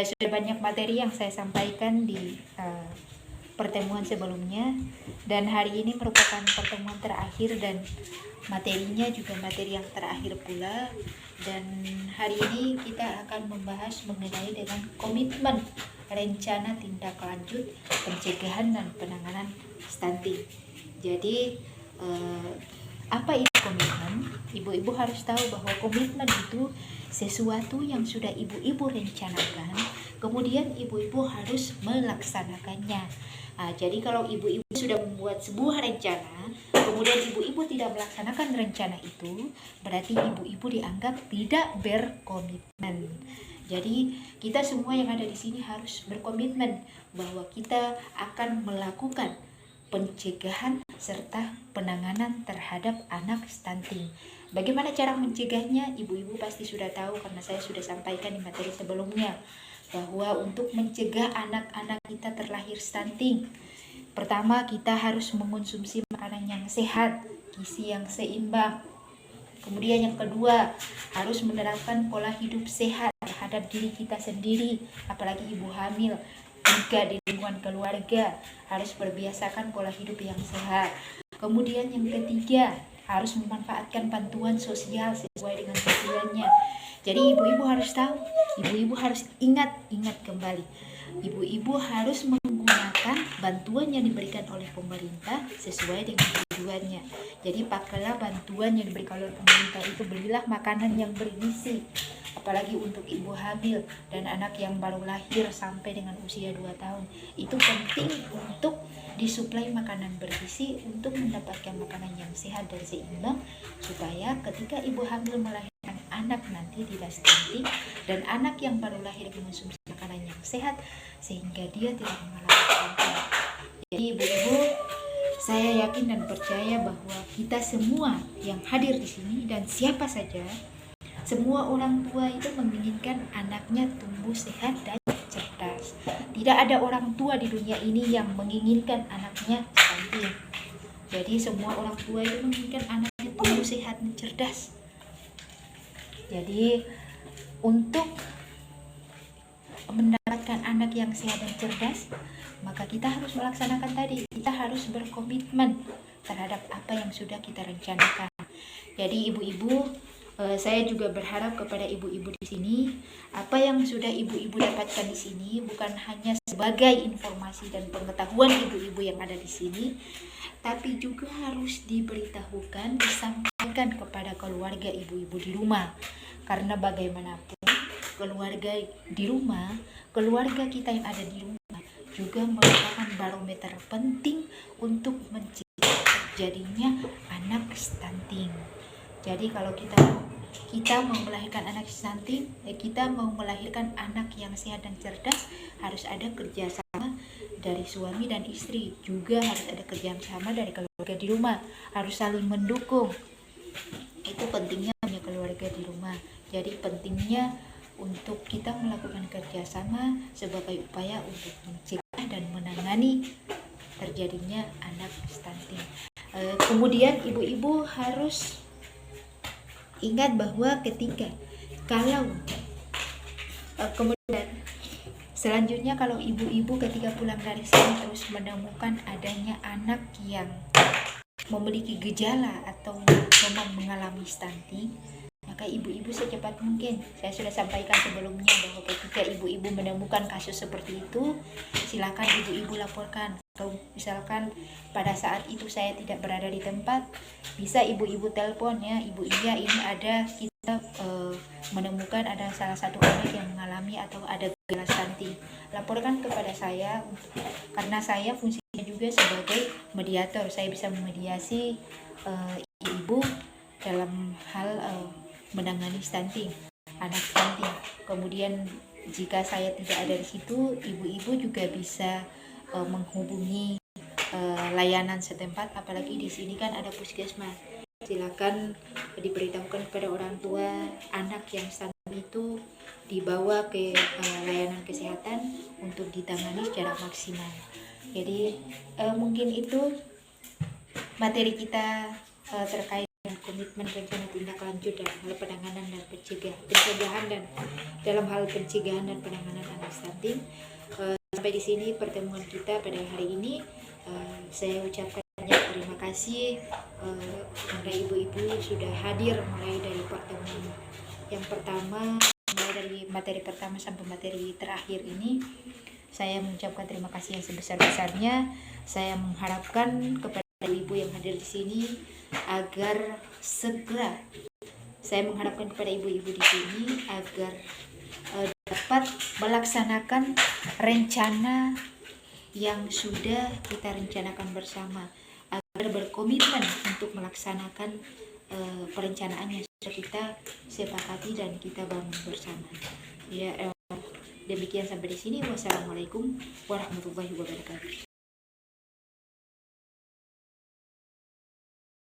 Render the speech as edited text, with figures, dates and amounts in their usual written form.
sudah banyak materi yang saya sampaikan di pertemuan sebelumnya, dan hari ini merupakan pertemuan terakhir dan materinya juga materi yang terakhir pula. Dan hari ini kita akan membahas mengenai dengan komitmen rencana tindak lanjut pencegahan dan penanganan stunting. Jadi apa itu komitmen? Ibu-ibu harus tahu bahwa komitmen itu sesuatu yang sudah ibu-ibu rencanakan, kemudian ibu-ibu harus melaksanakannya. Jadi kalau ibu-ibu sudah membuat sebuah rencana, kemudian ibu-ibu tidak melaksanakan rencana itu, berarti ibu-ibu dianggap tidak berkomitmen. Jadi kita semua yang ada di sini harus berkomitmen bahwa kita akan melakukan pencegahan serta penanganan terhadap anak stunting. Bagaimana cara mencegahnya? Ibu-ibu pasti sudah tahu karena saya sudah sampaikan di materi sebelumnya, bahwa untuk mencegah anak-anak kita terlahir stunting, pertama kita harus mengonsumsi makanan yang sehat, gizi yang seimbang. Kemudian yang kedua, harus menerapkan pola hidup sehat terhadap diri kita sendiri, apalagi ibu hamil. Juga di lingkungan keluarga harus berbiasakan pola hidup yang sehat. Kemudian yang ketiga, harus memanfaatkan bantuan sosial sesuai dengan tujuannya. Jadi ibu-ibu harus tahu, ibu-ibu harus ingat kembali. Ibu-ibu harus menggunakan bantuan yang diberikan oleh pemerintah sesuai dengan tujuannya. Jadi pakailah bantuan yang diberikan oleh pemerintah itu, belilah makanan yang bergizi. Apalagi untuk ibu hamil dan anak yang baru lahir sampai dengan usia 2 tahun. Itu penting untuk disuplai makanan bergizi untuk mendapatkan makanan yang sehat dan seimbang, supaya ketika ibu hamil melahirkan anak nanti tidak stunting, dan anak yang baru lahir mengonsumsi makanan yang sehat sehingga dia tidak mengalami stunting. Jadi ibu-ibu, saya yakin dan percaya bahwa kita semua yang hadir di sini dan siapa saja, semua orang tua itu menginginkan anaknya tumbuh sehat dan cerdas. Tidak ada orang tua di dunia ini yang menginginkan anaknya stunting. Jadi semua orang tua itu menginginkan anaknya tumbuh sehat dan cerdas. Jadi untuk mendapatkan anak yang sehat dan cerdas, maka kita harus melaksanakan tadi. Kita harus berkomitmen terhadap apa yang sudah kita rencanakan. Jadi ibu-ibu, saya juga berharap kepada ibu-ibu di sini, apa yang sudah ibu-ibu dapatkan di sini bukan hanya sebagai informasi dan pengetahuan ibu-ibu yang ada di sini, tapi juga harus diberitahukan, disampaikan kepada keluarga ibu-ibu di rumah. Karena bagaimanapun keluarga di rumah, keluarga kita yang ada di rumah juga merupakan barometer penting untuk mencegah terjadinya anak stunting. Jadi kalau kita mau melahirkan anak stunting, kita mau melahirkan anak yang sehat dan cerdas, harus ada kerjasama dari suami dan istri. Juga harus ada kerjasama dari keluarga di rumah, harus saling mendukung. Itu pentingnya punya keluarga di rumah. Jadi pentingnya untuk kita melakukan kerjasama sebagai upaya untuk mencegah dan menangani terjadinya anak stunting. Kemudian ibu-ibu harus ingat bahwa kemudian selanjutnya, kalau ibu-ibu ketika pulang dari sini terus menemukan adanya anak yang memiliki gejala atau memang mengalami stunting, maka ibu-ibu secepat mungkin, saya sudah sampaikan sebelumnya bahwa ketika ibu-ibu menemukan kasus seperti itu, silakan ibu-ibu laporkan. Atau misalkan pada saat itu saya tidak berada di tempat, bisa ibu-ibu telepon ya, ibu, iya ini ada, kita menemukan ada salah satu anak yang mengalami atau ada gejala stunting, laporkan kepada saya, karena saya fungsinya juga sebagai mediator. Saya bisa memediasi ibu dalam hal menangani stunting, anak stunting. Kemudian jika saya tidak ada di situ, ibu-ibu juga bisa menghubungi layanan setempat, apalagi di sini kan ada puskesmas. Silakan diberitahukan kepada orang tua anak yang stunting itu dibawa ke layanan kesehatan untuk ditangani secara maksimal. Jadi mungkin itu materi kita terkait dengan komitmen rencana tindak lanjut dan penanganan dan pencegahan dan dalam hal pencegahan dan penanganan anak stunting. Sampai di sini pertemuan kita pada hari ini. Saya ucapkan banyak terima kasih kepada ibu-ibu sudah hadir mulai dari pertemuan yang pertama, mulai dari materi pertama sampai materi terakhir ini. Saya mengucapkan terima kasih yang sebesar-besarnya. Saya mengharapkan kepada ibu yang hadir di sini agar segera, saya mengharapkan kepada ibu-ibu di sini agar dapat melaksanakan rencana yang sudah kita rencanakan bersama, agar berkomitmen untuk melaksanakan perencanaan yang sudah kita sepakati dan kita bangun bersama. Ya, demikian sampai di sini. Wassalamualaikum warahmatullahi wabarakatuh.